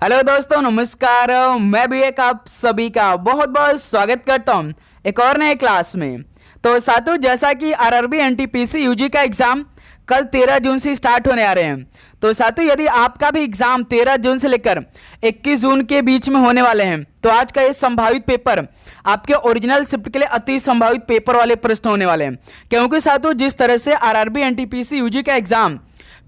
Hello दोस्तों, नमस्कार। मैं भी एक आप सभी का बहुत बहुत स्वागत करता हूं एक और नए क्लास में। तो साथियों, जैसा कि आरआरबी एनटीपीसी यूजी का एग्जाम कल 13 जून से स्टार्ट होने आ रहे हैं। तो साथियों, यदि आपका भी एग्जाम 13 जून से लेकर 21 जून के बीच में होने वाले हैं तो आज का ये संभावित पेपर आपके ओरिजिनल शिफ्ट के लिए अति संभावित पेपर वाले प्रश्न होने वाले हैं। क्योंकि साथियों, जिस तरह से आरआरबी एनटीपीसी यूजी का एग्जाम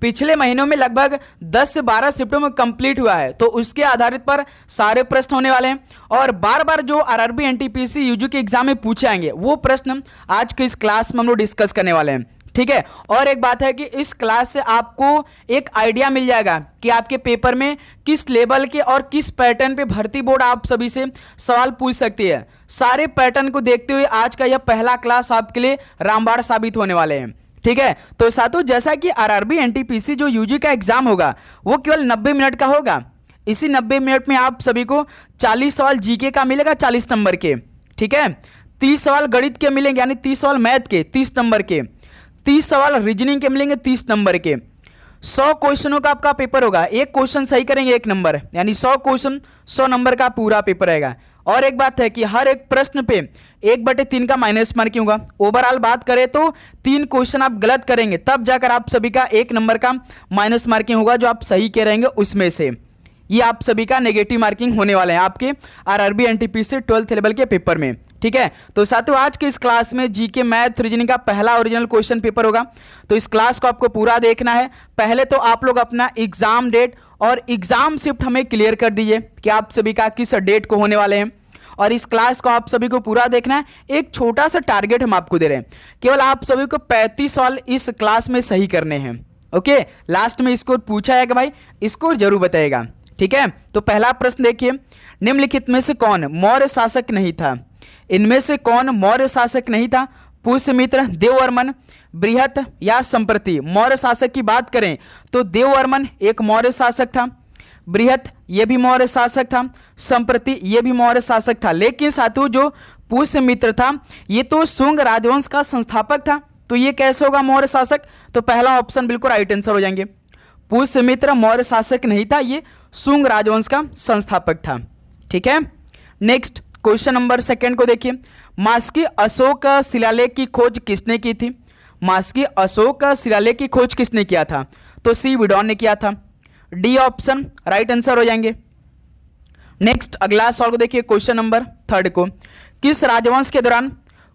पिछले महीनों में लगभग 10 से 12 शिफ्टों में कंप्लीट हुआ है, तो उसके आधारित पर सारे प्रश्न होने वाले हैं और बार बार जो आरआरबी एनटीपीसी यूजी के एग्जाम में पूछे आएंगे वो प्रश्न आज के इस क्लास में हम लोग डिस्कस करने वाले हैं। ठीक है। और एक बात है कि इस क्लास से आपको एक आइडिया मिल जाएगा कि आपके पेपर में किस लेवल के और किस पैटर्न पे भर्ती बोर्ड आप सभी से सवाल पूछ सकती है। सारे पैटर्न को देखते हुए आज का यह पहला क्लास आपके लिए रामबाण साबित होने वाले हैं। ठीक है। तो साथियों, जैसा कि आरआरबी एनटीपीसी जो यूजी का एग्जाम होगा वो केवल 90 मिनट का होगा। इसी 90 मिनट में आप सभी को 40 सवाल जीके का मिलेगा 40 नंबर के। ठीक है। 30 सवाल गणित के मिलेंगे यानी 30 सवाल मैथ के 30 नंबर के, 30 सवाल रीजनिंग के मिलेंगे 30 नंबर के। 100 क्वेश्चनों का आपका पेपर होगा। एक क्वेश्चन सही करेंगे 1 नंबर, यानी 100 क्वेश्चन 100 नंबर का पूरा पेपर रहेगा। और एक बात है कि हर एक प्रश्न पे 1/3 का माइनस मार्किंग होगा। ओवरऑल बात करें तो 3 क्वेश्चन आप गलत करेंगे तब जाकर आप सभी का 1 नंबर का माइनस मार्किंग होगा, जो आप सही कह रहेंगे उसमें से। ये आप सभी का नेगेटिव मार्किंग होने वाले हैं आपके आरआरबी एनटीपीसी 12th लेवल के पेपर में। ठीक है। तो साथियों, आज के इस क्लास में जीके मैथ रीजनिंग का पहला ओरिजिनल क्वेश्चन पेपर होगा। तो इस क्लास को आपको पूरा देखना है। पहले तो आप लोग अपना एग्जाम डेट और एग्जाम शिफ्ट हमें क्लियर कर दीजिए कि आप सभी का किस डेट को होने वाले हैं। और इस क्लास को आप सभी को पूरा देखना है। एक छोटा सा टारगेट हम आपको दे रहे हैं, केवल आप सभी को 35 सवाल इस क्लास में सही करने हैं। ओके। लास्ट में स्कोर पूछा है कि भाई स्कोर जरूर बताएगा। ठीक है। तो पहला प्रश्न देखिए, निम्नलिखित में से कौन मौर्य शासक नहीं था? इनमें से कौन मौर्य शासक नहीं था? पुष्यमित्र, देववर्मन, बृहत या संप्रति? मौर्य शासक की बात करें तो देववर्मन एक मौर्य शासक था, बृहत ये भी मौर्य शासक था, संप्रति ये भी मौर्य शासक था। लेकिन साथियों, जो पुष्यमित्र था ये तो शुंग राजवंश का संस्थापक था, तो ये कैसे होगा मौर्य शासक? तो पहला ऑप्शन बिल्कुल राइट आंसर हो जाएंगे। पुष्यमित्र मौर्य शासक नहीं था, ये शुंग राजवंश का संस्थापक था। ठीक है। नेक्स्ट क्वेश्चन नंबर 2 को देखिए, मास्की अशोक शिलालेख की खोज किसने की थी? मास्की अशोक शिलालेख की खोज किसने किया था? तो सी विडॉन ने किया था। डी ऑप्शन राइट आंसर हो जाएंगे। नेक्स्ट अगला सवाल को देखिए, क्वेश्चन नंबर 3 को, किस राजवंश के दौरान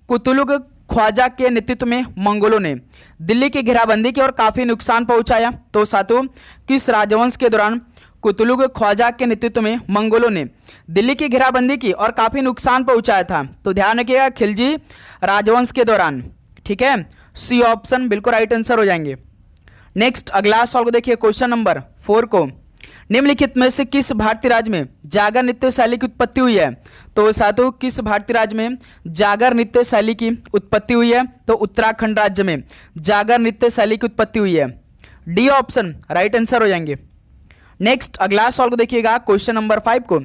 कुतुलुग ख्वाजा के नेतृत्व में मंगोलों ने दिल्ली की घेराबंदी की और काफी नुकसान पहुंचाया? तो साथियों, किस राजवंश के दौरान कुतुलुग ख्वाजा के नेतृत्व में मंगोलों ने दिल्ली की घेराबंदी की और काफी नुकसान पहुंचाया था? तो ध्यान रखिएगा, खिलजी राजवंश के दौरान। ठीक है। सी ऑप्शन बिल्कुल राइट आंसर हो जाएंगे। नेक्स्ट अगला सवाल को देखिए, क्वेश्चन नंबर 4 को, निम्नलिखित में से किस भारतीय राज्य में जागर नृत्य शैली की उत्पत्ति हुई है? तो साथियों, किस भारतीय राज्य में जागर नृत्य शैली की उत्पत्ति हुई है? तो उत्तराखंड राज्य में जागर नृत्य शैली की उत्पत्ति हुई है। डी ऑप्शन राइट आंसर हो जाएंगे। नेक्स्ट अगला सवाल को देखिएगा, क्वेश्चन नंबर 5 को,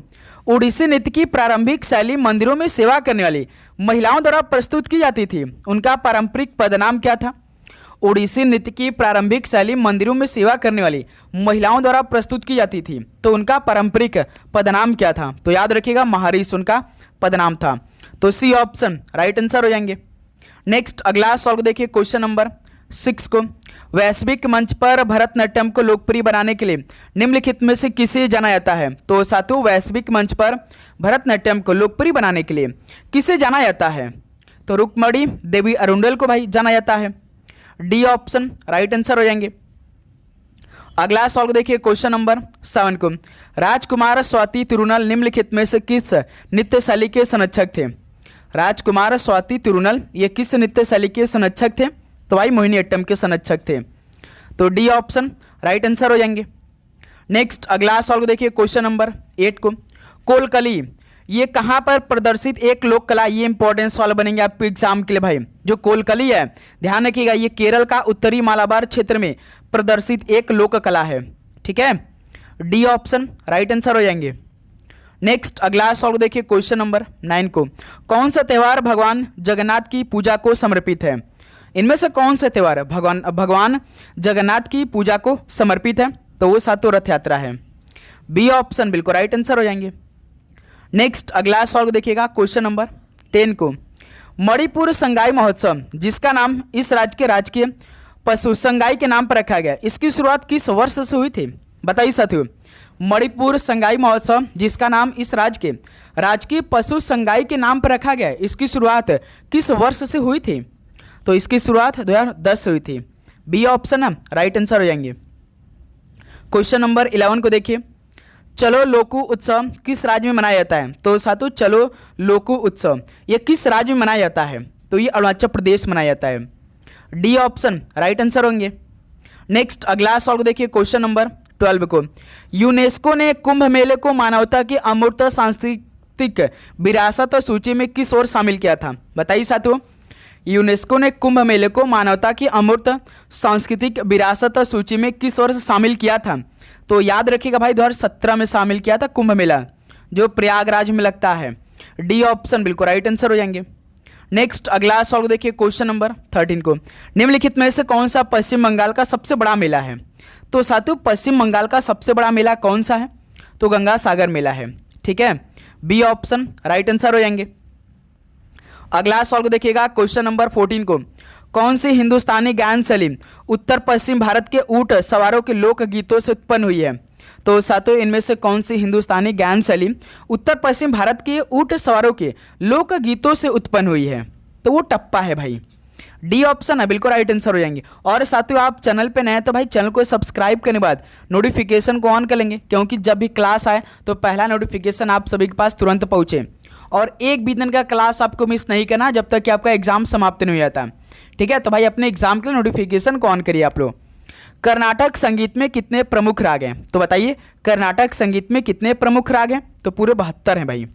ओडिसी नृत्य की प्रारंभिक शैली मंदिरों में सेवा करने वाली महिलाओं द्वारा प्रस्तुत की जाती थी, उनका पारंपरिक पदनाम क्या था? ओडिसी नृत्य की प्रारंभिक शैली मंदिरों में सेवा करने वाली महिलाओं द्वारा प्रस्तुत की जाती थी, तो उनका पारंपरिक पदनाम क्या था? तो याद रखिएगा, महारिश उनका पदनाम था। तो सी ऑप्शन राइट आंसर हो जाएंगे। नेक्स्ट अगला सवाल को देखिए, क्वेश्चन नंबर 6 को, वैश्विक मंच पर भरतनाट्यम को लोकप्रिय बनाने के लिए निम्नलिखित में से किसे जाना जाता है? तो साथियों, वैश्विक मंच पर भरतनाट्यम को लोकप्रिय बनाने के लिए किसे जाना जाता है? तो रुक्मणी देवी अरुंडल को भाई जाना जाता है। डी ऑप्शन राइट आंसर हो जाएंगे। अगला सवाल को देखिए, क्वेश्चन नंबर 7 को, राजकुमार स्वाति तिरुनल निम्नलिखित में से किस नृत्य शैली के संरक्षक थे? राजकुमार स्वाति तिरुनल ये किस नृत्य शैली के संरक्षक थे? तो भाई मोहिनीअट्टम के संरक्षक थे। तो डी ऑप्शन राइट आंसर हो जाएंगे। नेक्स्ट अगला सवाल को देखिए, क्वेश्चन नंबर 8 को, कोलकली ये कहाँ पर प्रदर्शित एक लोक कला? ये इंपॉर्टेंट सवाल बनेंगे आपके एग्जाम के लिए भाई। जो कोलकली है, ध्यान रखिएगा, ये केरल का उत्तरी मालाबार क्षेत्र में प्रदर्शित एक लोक कला है। ठीक है। डी ऑप्शन राइट आंसर हो जाएंगे। नेक्स्ट अगला सवाल देखिए, क्वेश्चन नंबर 9 को, कौन सा त्यौहार भगवान जगन्नाथ की पूजा को समर्पित है? इनमें से कौन सा त्यौहार भगवान जगन्नाथ की पूजा को समर्पित है? तो वो सातों रथ यात्रा है। बी ऑप्शन बिल्कुल राइट आंसर हो जाएंगे। नेक्स्ट अगला सॉल्व देखिएगा क्वेश्चन नंबर 10 को। मणिपुर संगाई महोत्सव जिसका नाम इस राज्य के राजकीय पशु संगाई के नाम पर रखा गया, इसकी शुरुआत किस वर्ष से हुई थी? बताइए साथियों, मणिपुर संगाई महोत्सव जिसका नाम इस राज्य के राजकीय पशु संगाई के नाम पर रखा गया, इसकी शुरुआत किस वर्ष से हुई थी? तो इसकी शुरुआत 2010 से हुई थी। बी ऑप्शन है राइट आंसर हो जाएंगे। क्वेश्चन नंबर 11 को देखिए। चलो लोकू उत्सव किस राज्य में मनाया जाता है? तो साथियों चलो लोकू उत्सव ये किस राज्य में मनाया जाता है? तो ये अरुणाचल प्रदेश में मनाया जाता है। डी ऑप्शन राइट आंसर होंगे। नेक्स्ट अगला सॉल्व देखिए क्वेश्चन नंबर 12 को। यूनेस्को ने कुंभ मेले को मानवता की अमूर्त सांस्कृतिक विरासत सूची में किस ओर शामिल किया था? बताइए साथियों, यूनेस्को ने कुंभ मेले को मानवता की अमूर्त सांस्कृतिक विरासत सूची में किस ओर शामिल किया था? तो याद रखिएगा भाई 2017 में शामिल किया था कुंभ मेला, जो प्रयागराज में लगता है। डी ऑप्शन बिल्कुल राइट आंसर हो जाएंगे। नेक्स्ट अगला सॉल्व देखिए क्वेश्चन नंबर 13 को। निम्नलिखित में से कौन सा पश्चिम बंगाल का सबसे बड़ा मेला है? तो साथियों पश्चिम बंगाल का सबसे बड़ा मेला कौन सा है? तो गंगा सागर मेला है। ठीक है, बी ऑप्शन राइट आंसर हो जाएंगे। अगला सॉल्व देखिएगा क्वेश्चन नंबर 14 को। कौन सी हिंदुस्तानी गायन शैली उत्तर पश्चिम भारत के ऊंट सवारों के लोकगीतों से उत्पन्न हुई है? तो साथियों इनमें से कौन सी हिंदुस्तानी गायन शैली उत्तर पश्चिम भारत के ऊंट सवारों के लोकगीतों से उत्पन्न हुई है? तो वो टप्पा है भाई। डी ऑप्शन है बिल्कुल राइट आंसर हो जाएंगे। और साथियों आप चैनल पे नए हैं तो भाई चैनल को सब्सक्राइब करने के बाद नोटिफिकेशन को ऑन कर लेंगे, क्योंकि जब भी क्लास आए तो पहला नोटिफिकेशन आप सभी के पास तुरंत पहुँचे। और एक भी दिन का क्लास आपको मिस नहीं करना जब तक कि आपका एग्जाम समाप्त नहीं हो जाता। ठीक है, तो भाई अपने एग्जाम के लिए नोटिफिकेशन को ऑन करिए आप लोग। कर्नाटक संगीत में कितने प्रमुख राग हैं? तो बताइए कर्नाटक संगीत में कितने प्रमुख राग हैं? तो पूरे 72 हैं भाई।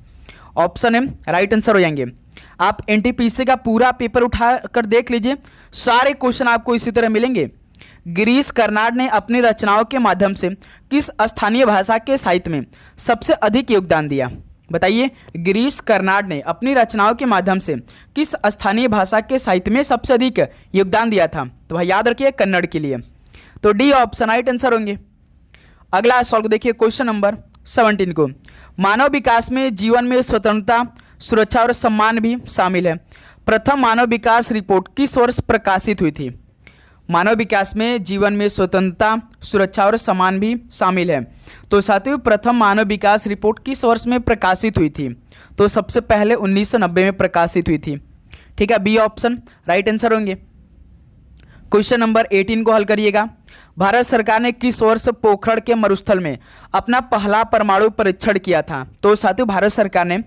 ऑप्शन है राइट आंसर हो जाएंगे। आप एनटीपीसी का पूरा पेपर उठा कर देख लीजिए, सारे क्वेश्चन आपको इसी तरह मिलेंगे। गिरीश कर्नाड ने अपनी रचनाओं के माध्यम से किस स्थानीय भाषा के साहित्य में सबसे अधिक योगदान दिया? बताइए गिरीश कर्नाड ने अपनी रचनाओं के माध्यम से किस स्थानीय भाषा के साहित्य में सबसे अधिक योगदान दिया था? तो भाई याद रखिए कन्नड़ के लिए। तो डी ऑप्शन राइट आंसर होंगे। अगला सॉल्व देखिए क्वेश्चन नंबर 17 को। मानव विकास में जीवन में स्वतंत्रता, सुरक्षा और सम्मान भी शामिल है। प्रथम मानव विकास रिपोर्ट किस वर्ष प्रकाशित हुई थी? मानव विकास में जीवन में स्वतंत्रता, सुरक्षा और सम्मान भी शामिल है। तो साथियों प्रथम मानव विकास रिपोर्ट किस वर्ष में प्रकाशित हुई थी? तो सबसे पहले 1990 में प्रकाशित हुई थी। ठीक है, बी ऑप्शन राइट आंसर होंगे। क्वेश्चन नंबर 18 को हल करिएगा। भारत सरकार ने किस वर्ष पोखरण के मरुस्थल में अपना पहला परमाणु परीक्षण किया था? तो साथियों भारत सरकार ने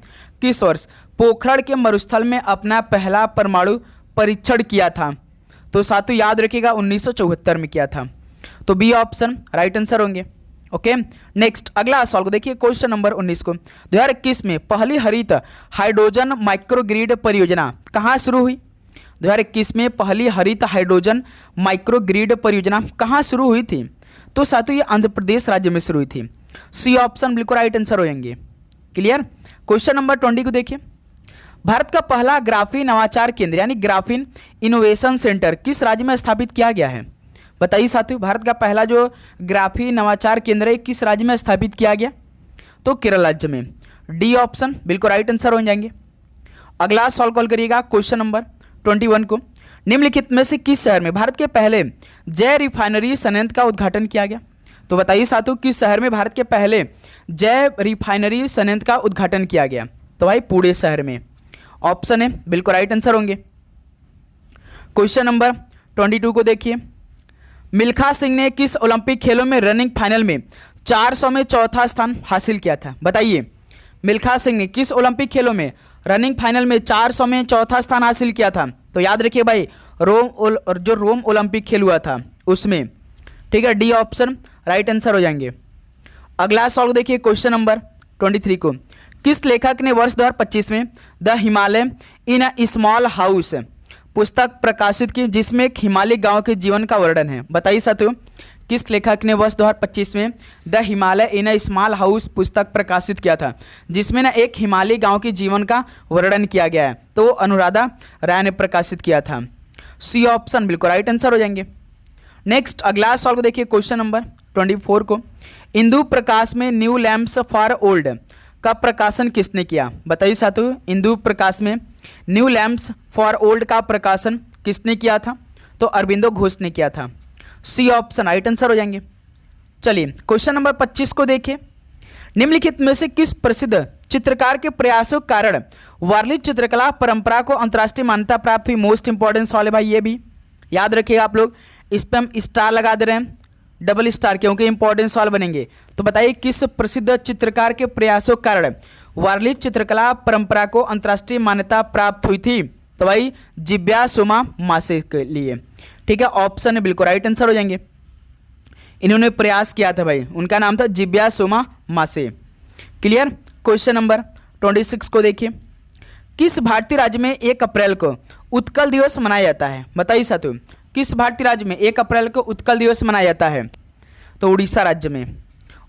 किस वर्ष पोखरण के मरुस्थल में अपना पहला परमाणु परीक्षण किया था? तो साथियों याद रखिएगा 1974 में किया था। तो बी ऑप्शन राइट आंसर होंगे। ओके, नेक्स्ट अगला सॉल्व देखिए क्वेश्चन नंबर 19 को। 2021 में पहली हरित हाइड्रोजन माइक्रोग्रिड परियोजना कहाँ शुरू हुई? 2021 में पहली हरित हाइड्रोजन माइक्रोग्रिड परियोजना कहाँ शुरू हुई थी? तो साथियों ये आंध्र प्रदेश राज्य में शुरू हुई थी। सी ऑप्शन बिल्कुल राइट आंसर हो जाएंगे। क्लियर। क्वेश्चन नंबर 20 को देखिए। भारत का पहला ग्राफीन नवाचार केंद्र यानी ग्राफीन इनोवेशन सेंटर किस राज्य में स्थापित किया गया है? बताइए साथियों भारत का पहला जो ग्राफीन नवाचार केंद्र है किस राज्य में स्थापित किया गया? तो केरल राज्य में। डी ऑप्शन बिल्कुल राइट आंसर हो जाएंगे। अगला सॉल्व कॉल करिएगा क्वेश्चन नंबर 21 को। निम्नलिखित में से किस शहर में भारत के पहले जय रिफाइनरी संयंत्र का उद्घाटन किया गया? तो बताइए साथियों किस शहर में भारत के पहले जय रिफाइनरी संयंत्र का उद्घाटन किया गया? तो भाई पुणे शहर में। ऑप्शन है बिल्कुल राइट आंसर होंगे। क्वेश्चन नंबर 22 को देखिए। मिल्खा सिंह ने किस ओलंपिक खेलों में रनिंग फाइनल में 400 में चौथा स्थान हासिल किया था? बताइए मिल्खा सिंह ने किस ओलंपिक खेलों में रनिंग फाइनल में 400 में चौथा स्थान हासिल किया था? तो याद रखिए भाई रोम ओलंपिक खेल हुआ था उसमें। ठीक है, डी ऑप्शन राइट आंसर हो जाएंगे। अगला सॉल्व देखिए क्वेश्चन नंबर 23 को। किस लेखक ने वर्ष 2025 में the Himalaya in a small house पुस्तक प्रकाशित की जिसमें एक हिमालय गांव के जीवन का वर्णन है? बताइए साथियों किस लेखक ने वर्ष 2025 में the Himalaya in a small house पुस्तक प्रकाशित किया था जिसमें ना एक हिमालय गांव के जीवन का वर्णन किया गया है? तो अनुराधा राय ने प्रकाशित किया था। सी ऑप्शन बिल्कुल राइट आंसर हो जाएंगे। नेक्स्ट अगला सॉल्व देखिए क्वेश्चन नंबर 24 को। इंदु प्रकाश में न्यू लैम्प्स फॉर ओल्ड का प्रकाशन किसने किया? बताइए साथियों, इंदु प्रकाश में न्यू लैम्प्स फॉर ओल्ड का प्रकाशन किसने किया था? तो अरविंदो घोष ने किया था। सी ऑप्शन राइट आंसर हो जाएंगे। चलिए क्वेश्चन नंबर 25 को देखिए। निम्नलिखित में से किस प्रसिद्ध चित्रकार के प्रयासों के कारण वारली चित्रकला परंपरा को अंतर्राष्ट्रीय मान्यता प्राप्त हुई? मोस्ट इंपॉर्टेंट सवाल है भाई, ये भी याद रखिएगा आप लोग। इस पर हम स्टार लगा दे रहे हैं, डबल स्टार, क्योंकि इंपॉर्टेंट सवाल बनेंगे। तो बताइए किस प्रसिद्ध चित्रकार के प्रयासों के कारण वारली चित्रकला परंपरा को अंतर्राष्ट्रीय मान्यता प्राप्त हुई थी? तो भाई जिब्या सोमा मासे के लिए। ठीक है, ऑप्शन है बिल्कुल राइट आंसर हो जाएंगे। इन्होंने प्रयास किया था भाई, उनका नाम था जिब्या सोमा मासे। क्लियर। क्वेश्चन नंबर 26 को देखिए। किस भारतीय राज्य में 1 अप्रैल को उत्कल दिवस मनाया जाता है? बताइए साथियों, किस भारतीय राज्य में 1 अप्रैल को उत्कल दिवस मनाया जाता है? तो उड़ीसा राज्य में।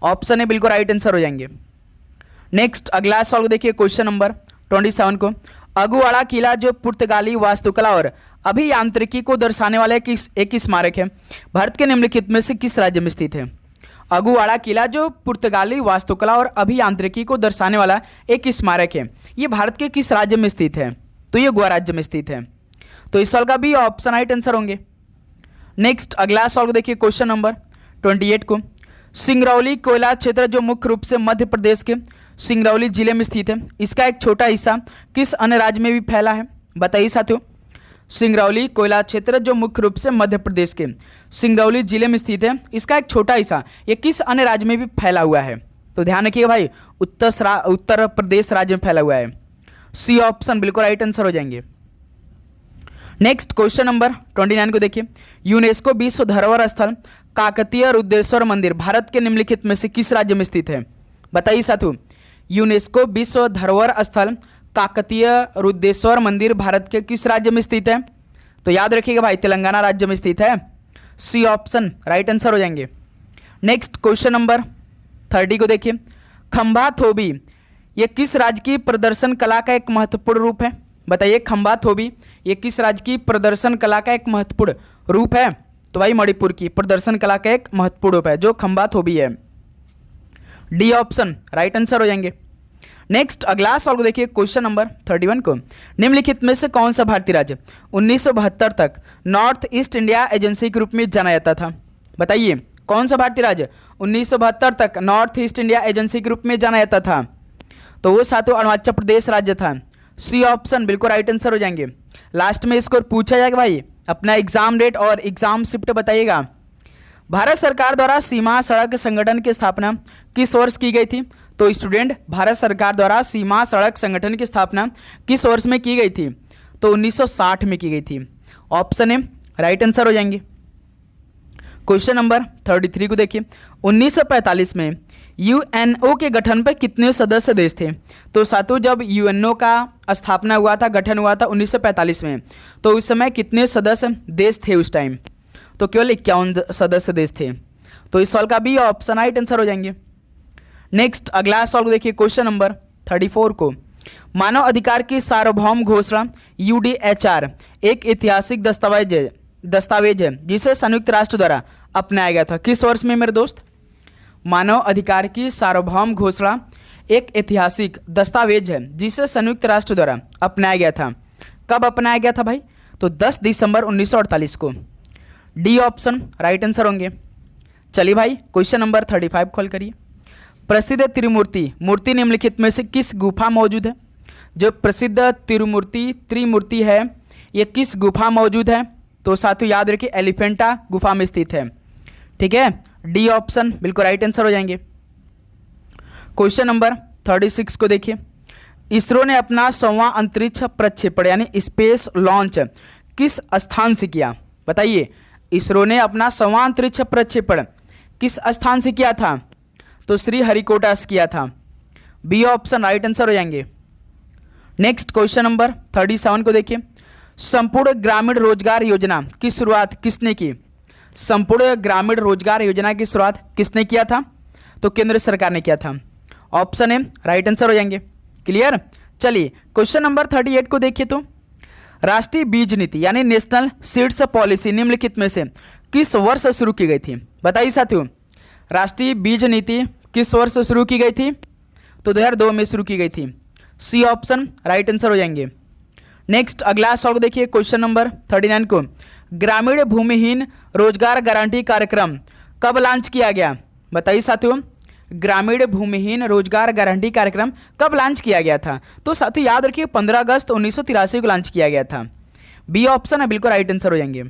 ऑप्शन है बिल्कुल राइट आंसर हो जाएंगे। नेक्स्ट अगला सवाल देखिए, क्वेश्चन नंबर 27 को। अगुवाड़ा किला जो पुर्तगाली वास्तुकला और अभियांत्रिकी को दर्शाने वाला एक स्मारक है, भारत के निम्नलिखित में से किस राज्य में स्थित है? अगुवाड़ा किला जो पुर्तगाली वास्तुकला और अभियांत्रिकी को दर्शाने वाला एक स्मारक है, ये भारत के किस राज्य में स्थित है? तो ये गोवा राज्य में स्थित है। तो इस सवाल का भी ऑप्शन राइट आंसर होंगे। नेक्स्ट अगला सवाल देखिए, क्वेश्चन नंबर 28 को। सिंगरौली कोयला क्षेत्र जो मुख्य रूप से मध्य प्रदेश के सिंगरौली जिले में स्थित है, इसका एक छोटा हिस्सा किस अन्य राज्य में भी फैला है? बताइए साथियों, सिंगरौली कोयला क्षेत्र जो मुख्य रूप से मध्य प्रदेश के सिंगरौली जिले में स्थित है, इसका एक छोटा हिस्सा ये किस अन्य राज्य में भी फैला हुआ है? तो ध्यान रखिएगा भाई, उत्तर प्रदेश राज्य में फैला हुआ है। सी ऑप्शन बिल्कुल राइट आंसर हो जाएंगे। नेक्स्ट क्वेश्चन नंबर 29 को देखिए। यूनेस्को विश्व धरोहर स्थल काकतीय रुद्रेश्वर मंदिर भारत के निम्नलिखित में से किस राज्य में स्थित है? बताइए साथियों, यूनेस्को विश्व धरोहर स्थल काकतीय रुद्रेश्वर मंदिर भारत के किस राज्य में स्थित है? तो याद रखिएगा भाई, तेलंगाना राज्य में स्थित है। सी ऑप्शन राइट आंसर हो जाएंगे। नेक्स्ट क्वेश्चन नंबर 30 को देखिए। खंबा थोबी ये किस राज्य की प्रदर्शन कला का एक महत्वपूर्ण रूप है? बताइए, खंबा थोबी ये किस राज्य की प्रदर्शन कला का एक महत्वपूर्ण रूप है? तो भाई मणिपुर की प्रदर्शन कला का एक महत्वपूर्ण रूप है जो खंबा थोबी है। डी ऑप्शन राइट आंसर हो जाएंगे। नेक्स्ट अगला सवाल को देखिए, क्वेश्चन नंबर 31 को। निम्नलिखित में से कौन सा भारतीय राज्य 1972 तक नॉर्थ ईस्ट इंडिया एजेंसी के रूप में जाना जाता था? बताइए, कौन सा भारतीय राज्य 1972 तक नॉर्थ ईस्ट इंडिया एजेंसी के रूप में जाना जाता था? तो वो सातों अरुणाचल प्रदेश राज्य था। सी ऑप्शन बिल्कुल राइट आंसर हो जाएंगे। लास्ट में इसको पूछा जाएगा भाई, अपना एग्जाम डेट और एग्जाम शिफ्ट बताइएगा। भारत सरकार द्वारा सीमा सड़क संगठन की स्थापना किस वर्ष की गई थी? तो स्टूडेंट, भारत सरकार द्वारा सीमा सड़क संगठन की स्थापना किस वर्ष में की गई थी? तो 1960 में की गई थी। ऑप्शन ए राइट आंसर हो जाएंगे। क्वेश्चन नंबर 33 को देखिए। 1945 में यूएनओ के गठन पर कितने सदस्य देश थे? तो साथियों, जब यूएनओ का स्थापना हुआ था, गठन हुआ था 1945 में, तो उस समय कितने सदस्य देश थे उस टाइम? तो केवल 51 सदस्य देश थे। तो इस सवाल का भी ऑप्शन राइट आंसर हो जाएंगे। नेक्स्ट अगला सवाल देखिए, क्वेश्चन नंबर 34 को। मानव अधिकार की सार्वभौम घोषणा यूडीएचआर एक ऐतिहासिक दस्तावेज है जिसे संयुक्त राष्ट्र द्वारा अपनाया गया था। किस वर्ष में मेरे दोस्त? मानव अधिकार की सार्वभौम घोषणा एक ऐतिहासिक दस्तावेज है जिसे संयुक्त राष्ट्र द्वारा अपनाया गया था। कब अपनाया गया था भाई? तो 10 दिसंबर 1948 को। डी ऑप्शन राइट आंसर होंगे। चलिए भाई, क्वेश्चन नंबर 35 खोल करिए। प्रसिद्ध त्रिमूर्ति मूर्ति निम्नलिखित में से किस गुफा मौजूद है? जो प्रसिद्ध त्रिमूर्ति है, ये किस गुफा मौजूद है? तो साथियों याद रखिए, एलिफेंटा गुफा में स्थित है। ठीक है, डी ऑप्शन बिल्कुल राइट आंसर हो जाएंगे। क्वेश्चन नंबर 36 को देखिए। इसरो ने अपना 100वां अंतरिक्ष प्रक्षेपण यानी स्पेस लॉन्च किस स्थान से किया? बताइए, इसरो ने अपना 100वां अंतरिक्ष प्रक्षेपण किस स्थान से किया था? तो श्रीहरिकोटा से किया था। बी ऑप्शन राइट आंसर हो जाएंगे। नेक्स्ट क्वेश्चन नंबर 37 को देखिए। संपूर्ण ग्रामीण रोजगार योजना की शुरुआत किसने की? संपूर्ण ग्रामीण रोजगार योजना की शुरुआत किसने किया था? तो केंद्र सरकार ने किया था। ऑप्शन ए राइट आंसर हो जाएंगे। क्लियर। चलिए क्वेश्चन नंबर 38 को देखिए। तो राष्ट्रीय बीज नीति यानी नेशनल सीड्स पॉलिसी निम्नलिखित में से किस वर्ष शुरू की गई थी? बताइए साथियों, राष्ट्रीय बीज नीति किस वर्ष शुरू की गई थी? तो 2002 में शुरू की गई थी। सी ऑप्शन राइट आंसर हो जाएंगे। नेक्स्ट अगला सवाल देखिए क्वेश्चन नंबर 39 को, ग्रामीण भूमिहीन रोजगार गारंटी कार्यक्रम कब लॉन्च किया गया? बताइए साथियों, ग्रामीण भूमिहीन रोजगार गारंटी कार्यक्रम कब लॉन्च किया गया था? तो साथियों याद रखिए 15 अगस्त 1983 को लॉन्च किया गया था। बी ऑप्शन है बिल्कुल राइट आंसर हो जाएंगे।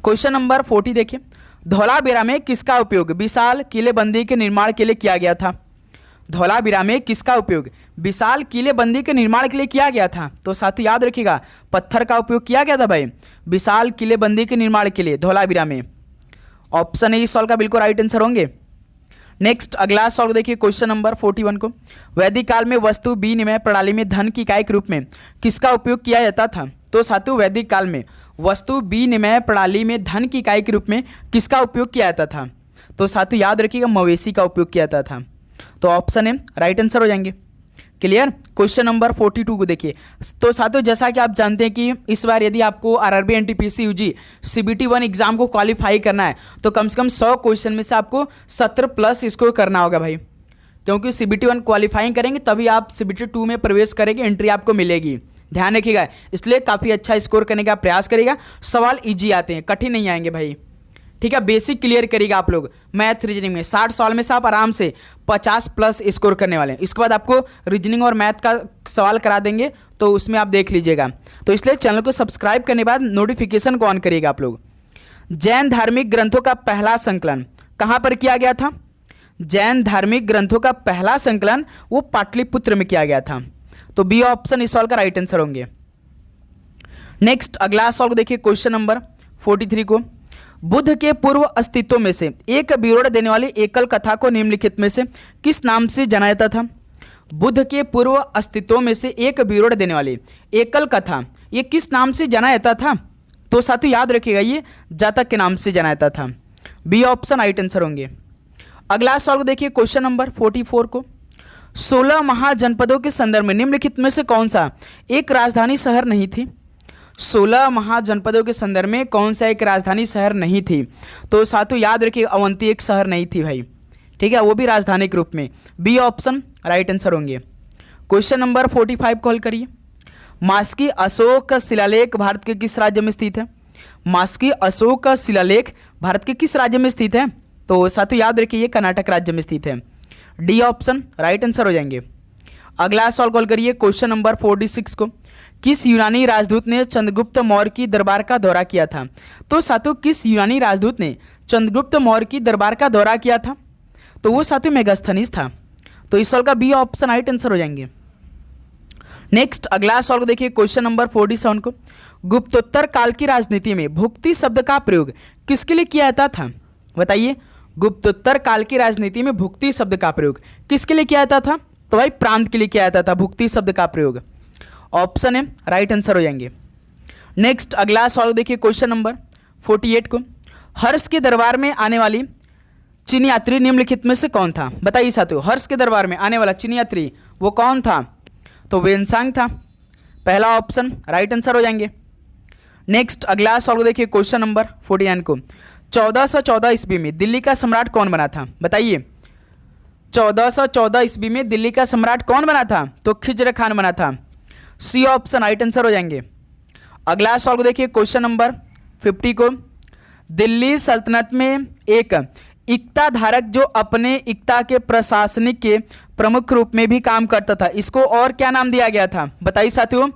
क्वेश्चन नंबर 40 देखिए, धौलावीरा में किसका उपयोग विशाल किलेबंदी के निर्माण के लिए किया गया था? धौलावीरा में किसका उपयोग विशाल किलेबंदी के निर्माण के लिए किया गया था? तो साथियों याद रखिएगा पत्थर का उपयोग किया गया था भाई विशाल किलेबंदी के निर्माण के लिए धौलावीरा में। ऑप्शन ए इस सवाल का बिल्कुल राइट आंसर होंगे। नेक्स्ट अगला सवाल देखिए क्वेश्चन नंबर 41 को, वैदिक काल में वस्तु विनिमय प्रणाली में धन की इकाई के रूप में किसका उपयोग किया जाता था? तो साथियों वैदिक काल में वस्तु विनिमय प्रणाली में धन की इकाई के रूप में किसका उपयोग किया जाता था? तो साथियों याद रखिएगा मवेशी का उपयोग किया जाता था। तो ऑप्शन है राइट आंसर हो जाएंगे। क्लियर। क्वेश्चन नंबर 42 को देखिए, तो साथियों जैसा कि आप जानते हैं कि इस बार यदि आपको RRB NTPC UG CBT 1 exam को क्वालिफाई करना है तो कम से कम 100 क्वेश्चन में से आपको 70 प्लस इसको करना होगा भाई, क्योंकि सीबीटी 1 क्वालिफाइंग करेंगे तभी आप सीबीटी 2 में प्रवेश करेंगे, एंट्री आपको मिलेगी। ध्यान रखिएगा, इसलिए काफ़ी अच्छा स्कोर करने का प्रयास करिएगा। सवाल ईजी आते हैं, कठिन नहीं आएंगे भाई, ठीक है। बेसिक क्लियर करिएगा आप लोग मैथ रीजनिंग में 60 सवाल में से आप आराम से 50 प्लस स्कोर करने वाले हैं। इसके बाद आपको रीजनिंग और मैथ का सवाल करा देंगे तो उसमें आप देख लीजिएगा। तो इसलिए चैनल को सब्सक्राइब करने के बाद नोटिफिकेशन को ऑन करिएगा आप लोग। जैन धार्मिक ग्रंथों का पहला संकलन कहाँ पर किया गया था? जैन धार्मिक ग्रंथों का पहला संकलन वो पाटलिपुत्र में किया गया था। तो बी ऑप्शन इस सवाल का राइट आंसर होंगे। नेक्स्ट अगला सवाल को देखिए क्वेश्चन नंबर 43 को, बुद्ध के पूर्व अस्तित्व में से एक विवरण देने वाली एकल कथा को निम्नलिखित में से किस नाम से जाना जाता था? बुद्ध के पूर्व अस्तित्व में से एक विवरण देने वाली एकल कथा ये किस नाम से जाना जाता था? तो साथियों याद रखिएगा ये जातक के नाम से जाना जाता था। बी ऑप्शन राइट आंसर होंगे। अगला सवाल को देखिए क्वेश्चन नंबर 44 को, 16 महाजनपदों के संदर्भ में निम्नलिखित में से कौन सा एक राजधानी शहर नहीं थी? 16 महाजनपदों के संदर्भ में कौन सा एक राजधानी शहर नहीं थी? तो साथियों याद रखिए अवंती एक शहर नहीं थी भाई, ठीक है, वो भी राजधानी के रूप में। बी ऑप्शन राइट आंसर होंगे। क्वेश्चन नंबर 45 को हल करिए। मास्की अशोक का शिलालेख भारत के किस राज्य में स्थित है? मास्की अशोक का शिलालेख भारत के किस राज्य में स्थित है? तो साथियों याद रखिए ये कर्नाटक राज्य में स्थित है। डी ऑप्शन राइट आंसर हो जाएंगे। अगला सवाल कॉल करिए क्वेश्चन नंबर 46 को, किस यूनानी राजदूत ने चंद्रगुप्त मौर्य की दरबार का दौरा किया था? तो साथियों किस यूनानी राजदूत ने चंद्रगुप्त मौर्य की दरबार का दौरा किया था? तो वो साथियों मेगास्थनीज था। तो इस सवाल का बी ऑप्शन राइट आंसर हो जाएंगे। नेक्स्ट अगला सवाल को देखिए क्वेश्चन नंबर 47 को, गुप्तोत्तर काल की राजनीति में भुक्ति शब्द का प्रयोग किसके लिए किया जाता था? बताइए, गुप्तोत्तर काल की राजनीति में भुक्ति शब्द का प्रयोग किसके लिए किया जाता था? तो भाई प्रांत के लिए किया जाता था भुक्ति शब्द का प्रयोग। ऑप्शन है राइट आंसर हो जाएंगे। नेक्स्ट अगला सवाल देखिए क्वेश्चन नंबर 48 को, हर्ष के दरबार में आने वाली चीन यात्री निम्नलिखित में से कौन था? बताइए साथियों, हर्ष के दरबार में आने वाला चीन यात्री वो कौन था? तो वेनसांग था। पहला ऑप्शन राइट आंसर हो जाएंगे। नेक्स्ट अगला सवाल देखिए क्वेश्चन नंबर 49 को, 1414 ईस्वी में दिल्ली का सम्राट कौन बना था? बताइए, 1414 ईस्वी में दिल्ली का सम्राट कौन बना था? तो खिजर खान बना था। सी ऑप्शन राइट आंसर हो जाएंगे। अगला सवाल को देखिए क्वेश्चन नंबर 50 को, दिल्ली सल्तनत में एक इक्ता धारक जो अपने इक्ता के प्रशासनिक के प्रमुख रूप में भी काम करता था, इसको और क्या नाम दिया गया था? बताइए साथियों,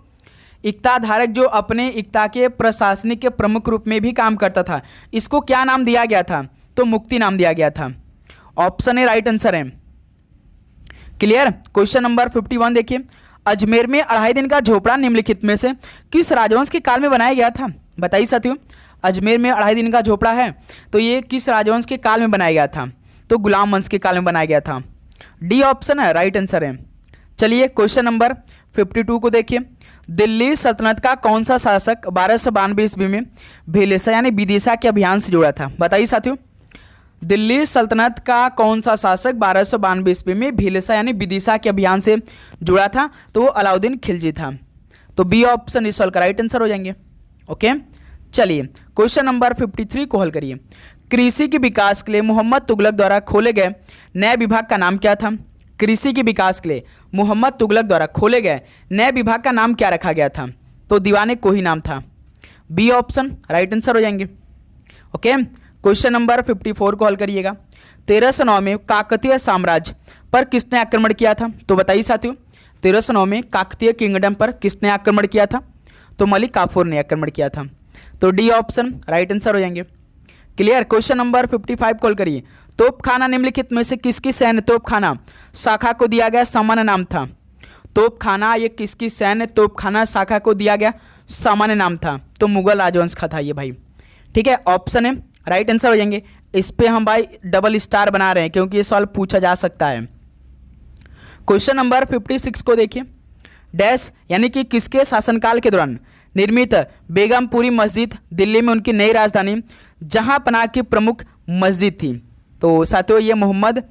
इक्ता धारक जो अपने इक्ता के प्रशासनिक के प्रमुख रूप में भी काम करता था, इसको क्या नाम दिया गया था? तो मुक्ति नाम दिया गया था। ऑप्शन ए राइट आंसर है। क्लियर। क्वेश्चन नंबर 51 देखिए, अजमेर में 2.5 दिन का झोपड़ा निम्नलिखित में से किस राजवंश के काल में बनाया गया था? बताइए साथियों, अजमेर में 2.5 दिन का झोपड़ा है तो ये किस राजवंश के काल में बनाया गया था? तो गुलाम वंश के काल में बनाया गया था। डी ऑप्शन है राइट आंसर है। चलिए क्वेश्चन नंबर 52 को देखिए, दिल्ली सल्तनत का कौन सा शासक 1292 ईस्वी में भीलसा यानी विदिशा के अभियान से जुड़ा था? बताइए साथियों, दिल्ली सल्तनत का कौन सा शासक 1292 ईस्वी में भीलसा यानी विदिशा के अभियान से जुड़ा था? तो वो अलाउद्दीन खिलजी था। तो बी ऑप्शन इस सवाल का राइट आंसर हो जाएंगे। ओके, चलिए क्वेश्चन नंबर 53 को हल करिए। कृषि के विकास के लिए मोहम्मद तुगलक द्वारा खोले गए नए विभाग का नाम क्या था? कृषि के विकास के लिए मोहम्मद तुगलक द्वारा खोले गए नए विभाग का नाम क्या रखा गया था? तो दीवाने को ही नाम था। बी ऑप्शन राइट आंसर हो जाएंगे। ओके, क्वेश्चन नंबर 54 को हल करिएगा। 1309 में काकतीय साम्राज्य पर किसने आक्रमण किया था? तो बताइए साथियों, 1309 में काकतीय किंगडम पर किसने आक्रमण किया था? तो मलिक काफूर ने आक्रमण किया था। तो डी ऑप्शन राइट आंसर हो जाएंगे। क्लियर। क्वेश्चन नंबर 55 कॉल करिए। तोपखाना निम्नलिखित में से किसकी सैन्य तोपखाना शाखा को दिया गया सामान्य नाम था? तोपखाना ये किसकी सैन्य तोपखाना शाखा को दिया गया सामान्य नाम था? तो मुगल राजवंश का था ये भाई। ठीक है, ऑप्शन है राइट आंसर हो जाएंगे। इस पे हम भाई डबल स्टार बना रहे हैं क्योंकि ये सवाल पूछा जा सकता है। क्वेश्चन नंबर 56 को देखिए। डैश यानी कि किसके शासनकाल के दौरान निर्मित बेगमपुरी मस्जिद दिल्ली में उनकी नई राजधानी जहां पनाह की प्रमुख मस्जिद थी? तो साथियों, ये मोहम्मद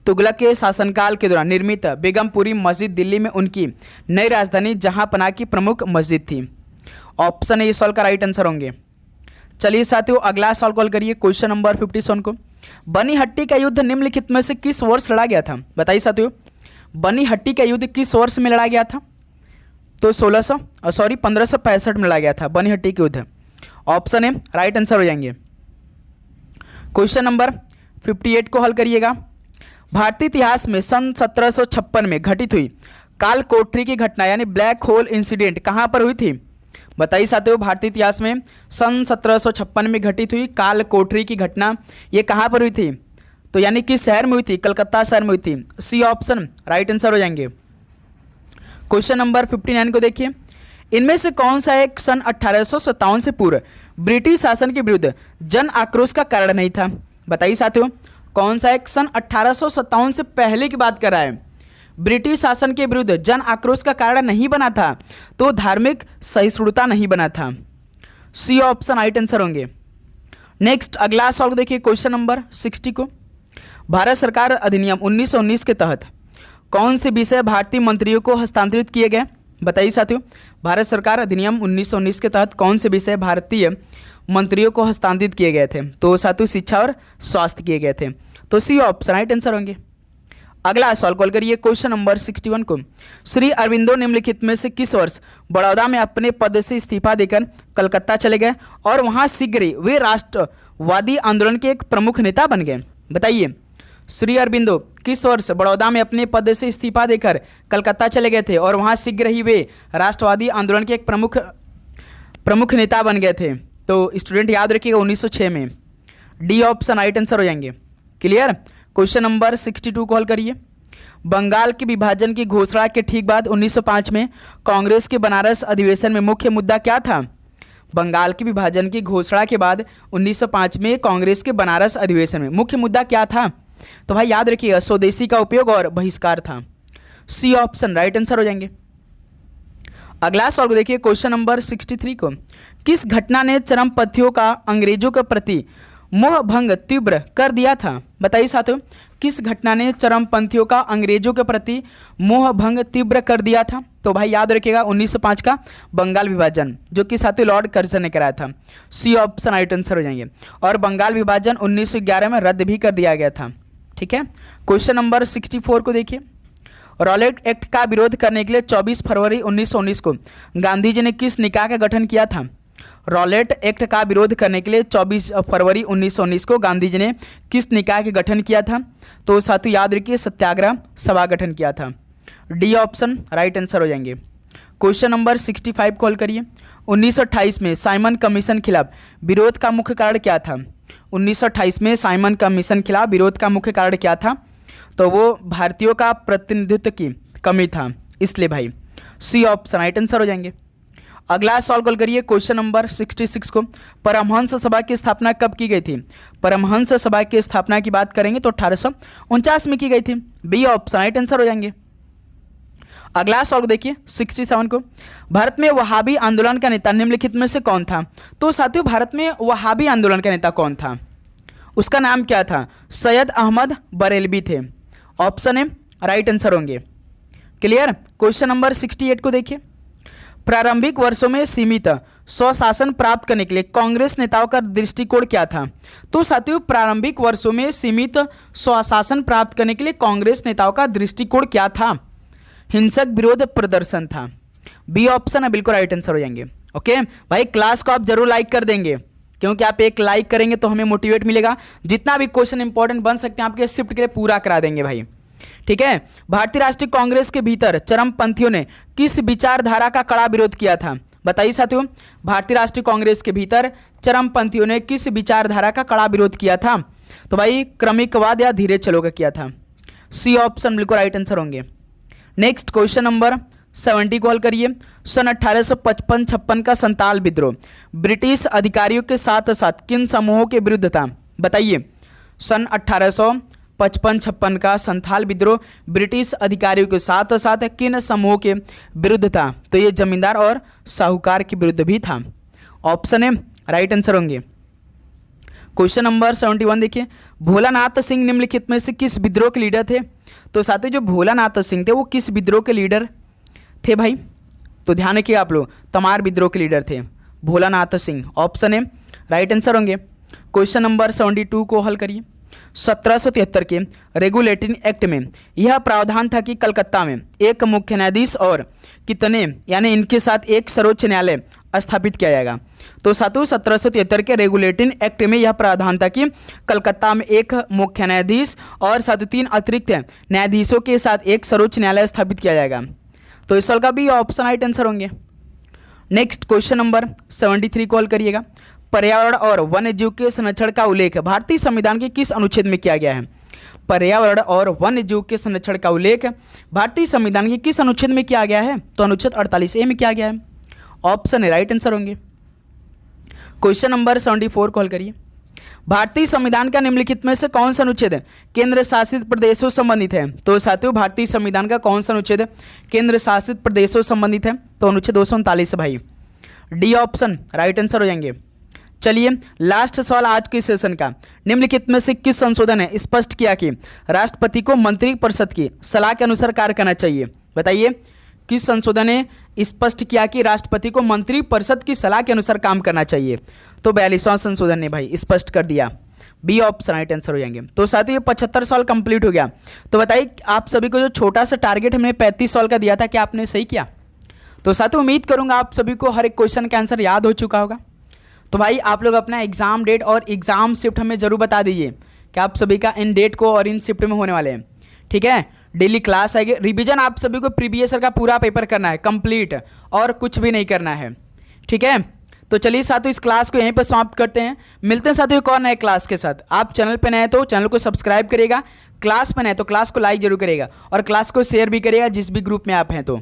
तुगलक के शासनकाल के दौरान निर्मित बेगमपुरी मस्जिद दिल्ली में उनकी नई राजधानी जहां पनाह की प्रमुख मस्जिद थी। ऑप्शन ए सवाल का राइट आंसर होंगे। चलिए साथियों, अगला सवाल कॉल करिए। क्वेश्चन नंबर 57 को। बनीहट्टी का युद्ध निम्नलिखित में से किस वर्ष लड़ा गया था? बताइए साथियों, बनीहट्टी का युद्ध किस वर्ष में लड़ा गया था? तो 1565 में लड़ा गया था बनीहट्टी के युद्ध। ऑप्शन ए राइट आंसर हो जाएंगे। क्वेश्चन नंबर 58 को हल करिएगा। भारतीय इतिहास में सन 1756 में घटित हुई काल कोठरी की घटना यानी ब्लैक होल इंसिडेंट कहां पर हुई थी? बताइए साथियों, भारतीय इतिहास में सन 1756 में घटित हुई काल कोठरी की घटना ये कहां पर हुई थी? तो यानी कि शहर में हुई थी, कलकत्ता शहर में हुई थी। सी ऑप्शन राइट आंसर हो जाएंगे। क्वेश्चन नंबर 59 को देखिए। इनमें से कौन सा एक सन 1857 से पूर्व ब्रिटिश शासन के विरुद्ध जन आक्रोश का कारण नहीं था? बताइए साथियों, कौन सा एक सन 1857 से पहले की बात कर रहा है, ब्रिटिश शासन के विरुद्ध जन आक्रोश का कारण नहीं बना था? तो धार्मिक सहिष्णुता नहीं बना था। सी ऑप्शन राइट आंसर होंगे। नेक्स्ट अगला सवाल देखिए, क्वेश्चन नंबर 60 को। भारत सरकार अधिनियम 1919 के तहत कौन से विषय भारतीय मंत्रियों को हस्तांतरित किए गए? बताइए साथियों, भारत सरकार अधिनियम 1919 के तहत कौन से विषय भारतीय मंत्रियों को हस्तांतरित किए गए थे? तो साथियों, शिक्षा और स्वास्थ्य किए गए थे। तो सी ऑप्शन राइट आंसर होंगे। अगला सवाल कॉल करिए। क्वेश्चन नंबर 61 को। श्री अरविंदो निम्नलिखित में से किस वर्ष बड़ौदा में अपने पद से इस्तीफा देकर कलकत्ता चले गए और वहां शीघ्र ही वे राष्ट्रवादी आंदोलन के एक प्रमुख नेता बन गए? बताइए, श्री अरविंदो किस वर्ष बड़ौदा में अपने पद से इस्तीफा देकर कलकत्ता चले गए थे और वहां शीघ्र ही वे राष्ट्रवादी आंदोलन के एक प्रमुख नेता बन गए थे? तो स्टूडेंट याद रखिएगा 1906 में। डी ऑप्शन राइट आंसर हो जाएंगे। क्लियर। क्वेश्चन नंबर 62 कॉल करिए। बंगाल के विभाजन की घोषणा के ठीक बाद 1905 में कांग्रेस के बनारस अधिवेशन में मुख्य मुद्दा क्या था? बंगाल के विभाजन की घोषणा के बाद 1905 में कांग्रेस के बनारस अधिवेशन में मुख्य मुद्दा क्या था? तो भाई याद रखिएगा स्वदेशी का उपयोग और बहिष्कार था। सी ऑप्शन राइट आंसर हो जाएंगे। अगला सवाल देखिए, क्वेश्चन नंबर 63 को। किस घटना ने चरमपंथियों का अंग्रेजों के प्रति मोह भंग तीव्र कर दिया था? बताइए साथियों, किस घटना ने चरमपंथियों का अंग्रेजों के प्रति मोह भंग तीव्र कर दिया था? तो भाई याद रखिएगा 1905 का बंगाल विभाजन, जो कि साथियों लॉर्ड कर्जन ने कराया था। सी ऑप्शन राइट आंसर हो जाएंगे। और बंगाल विभाजन 1911 में रद्द भी कर दिया गया था। ठीक है। क्वेश्चन नंबर 64 को देखिए। रॉलेट एक्ट का विरोध करने के लिए 24 फरवरी 1919 को गांधी जी ने किस निकाय का गठन किया था? रॉलेट एक्ट का विरोध करने के लिए 24 फरवरी 1919 को गांधी जी ने किस निकाय का गठन किया था? तो साथियों याद रखिए सत्याग्रह सभा गठन किया था। डी ऑप्शन राइट आंसर हो जाएंगे। क्वेश्चन नंबर 65 कॉल करिए। 1928 में साइमन कमीशन खिलाफ विरोध का मुख्य कारण क्या था? 1928 में साइमन कमीशन खिलाफ विरोध का मुख्य कारण क्या था? तो वो भारतीयों का प्रतिनिधित्व की कमी था, इसलिए भाई। सी ऑप्शन राइट आंसर हो जाएंगे। अगला सवाल कॉल करिए। क्वेश्चन नंबर 66 को। परमहंस सभा की स्थापना कब की गई थी? परमहंस सभा की स्थापना की बात करेंगे तो 1849 में की गई थी। बी ऑप्शन राइट आंसर हो जाएंगे। अगला सवाल देखिए 67 को। भारत में वहाबी आंदोलन का नेता निम्नलिखित में से कौन था? तो साथियों भारत में वहाबी आंदोलन का नेता कौन था? उसका नाम क्या था? सैयद अहमद बरेलवी थे। ऑप्शन ए राइट आंसर होंगे। क्लियर। क्वेश्चन नंबर 68 को देखिए। प्रारंभिक वर्षों में सीमित स्वशासन प्राप्त करने के लिए कांग्रेस नेताओं का दृष्टिकोण क्या था? तो साथियों प्रारंभिक वर्षों में सीमित स्वशासन प्राप्त करने के लिए कांग्रेस नेताओं का दृष्टिकोण क्या था? हिंसक विरोध प्रदर्शन था। बी ऑप्शन है बिल्कुल राइट आंसर हो जाएंगे। ओके भाई, क्लास को आप जरूर लाइक कर देंगे, क्योंकि आप एक लाइक करेंगे तो हमें मोटिवेट मिलेगा। जितना भी क्वेश्चन इंपॉर्टेंट बन सकते हैं आपके शिफ्ट के लिए पूरा करा देंगे भाई, ठीक है। भारतीय राष्ट्रीय कांग्रेस के भीतर चरमपंथियों ने किस विचारधारा का कड़ा विरोध किया था? बताइए साथियों, भारतीय राष्ट्रीय कांग्रेस के भीतर चरमपंथियों ने किस विचारधारा का कड़ा विरोध किया था? तो भाई क्रमिकवाद या धीरे चलो का किया था। सी ऑप्शन बिल्कुल राइट आंसर होंगे। नेक्स्ट क्वेश्चन नंबर 70 को हल करिए। सन 1855-56 का संताल विद्रोह ब्रिटिश अधिकारियों के साथ साथ किन समूहों के विरुद्ध था? बताइए, सन 1855-56 का संथाल विद्रोह ब्रिटिश अधिकारियों के साथ साथ किन समूहों के विरुद्ध था? तो ये जमींदार और साहूकार के विरुद्ध भी था। ऑप्शन ए राइट आंसर होंगे। क्वेश्चन नंबर 71 देखिए, भोलानाथ सिंह निम्नलिखित में से किस विद्रोह के लीडर थे? तो साथियों जो भोलानाथ सिंह थे वो किस विद्रोह के लीडर थे भाई? तो ध्यान रखिए आप लोग, तमार विद्रोह के लीडर थे Bholanath Singh. Option A right answer होंगे। क्वेश्चन नंबर 72 को हल करिए। 1773 के रेगुलेटिंग एक्ट में यह प्रावधान था कि कलकत्ता में एक मुख्य न्यायाधीश और कितने यानी इनके साथ एक सर्वोच्च न्यायालय स्थापित किया जाएगा। तो साथियों 1773 के रेगुलेटिंग एक्ट में यह प्रावधान था कि कलकत्ता में एक मुख्य न्यायाधीश और साथ 3 अतिरिक्त न्यायाधीशों के साथ एक सर्वोच्च न्यायालय स्थापित किया जाएगा। तो इस साल का भी ऑप्शन राइट आंसर होंगे। नेक्स्ट क्वेश्चन नंबर 73 को हल करिएगा। पर्यावरण और वन्य जीव के संरक्षण का उल्लेख भारतीय संविधान के किस अनुच्छेद में किया गया है? पर्यावरण और वन्य जीव के संरक्षण का उल्लेख भारतीय संविधान के किस अनुच्छेद में किया गया है? तो अनुच्छेद 48A में किया गया है। ऑप्शन ए राइट आंसर होंगे। क्वेश्चन नंबर 74 को हल करिए। भारतीय संविधान का निम्नलिखित में से कौन सा अनुच्छेद केंद्र शासित प्रदेशों संबंधित है? तो साथियों भारतीय संविधान का कौन सा अनुच्छेद केंद्र शासित प्रदेशों संबंधित है? तो अनुच्छेद 239 भाई। डी ऑप्शन राइट आंसर हो जाएंगे। चलिए लास्ट सवाल आज के सेशन का, निम्नलिखित में से किस संशोधन ने स्पष्ट किया कि राष्ट्रपति को मंत्रिपरिषद की सलाह के अनुसार कार्य करना चाहिए? बताइए, किस संशोधन ने स्पष्ट किया कि राष्ट्रपति को मंत्रिपरिषद की सलाह के अनुसार काम करना चाहिए? तो 42वां संशोधन ने भाई स्पष्ट कर दिया। बी ऑप्शन राइट आंसर हो जाएंगे। तो साथ ही 75 साल कंप्लीट हो गया। तो बताइए आप सभी को जो छोटा सा टारगेट हमने 35 साल का दिया था, क्या आपने सही किया? तो साथ ही उम्मीद करूंगा आप सभी को हर एक क्वेश्चन का आंसर याद हो चुका होगा। तो भाई आप लोग अपना एग्जाम डेट और एग्जाम शिफ्ट हमें जरूर बता दीजिए कि आप सभी का इन डेट को और इन शिफ्ट में होने वाले हैं, ठीक है। डेली क्लास आएगी, रिवीजन आप सभी को प्रीवियस ईयर का पूरा पेपर करना है कंप्लीट, और कुछ भी नहीं करना है, ठीक है। तो चलिए साथियों इस क्लास को यहीं पर समाप्त करते हैं। मिलते हैं साथियों एक और नए क्लास के साथ। आप चैनल पर नए हैं तो चैनल को सब्सक्राइब करिएगा, क्लास पर नए तो क्लास को लाइक जरूर करिएगा, और क्लास को शेयर भी करिएगा जिस भी ग्रुप में आप हैं तो,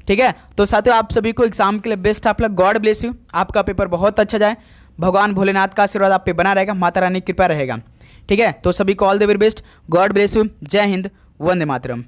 ठीक है। तो साथियों आप सभी को एग्जाम के लिए बेस्ट आप लोग, गॉड ब्लेस यू, आपका पेपर बहुत अच्छा जाए, भगवान भोलेनाथ का आशीर्वाद आप पे बना रहेगा, माता रानी की कृपा रहेगा, ठीक है। तो सभी को all the very best, God bless you, जय हिंद, वंदे मातरम।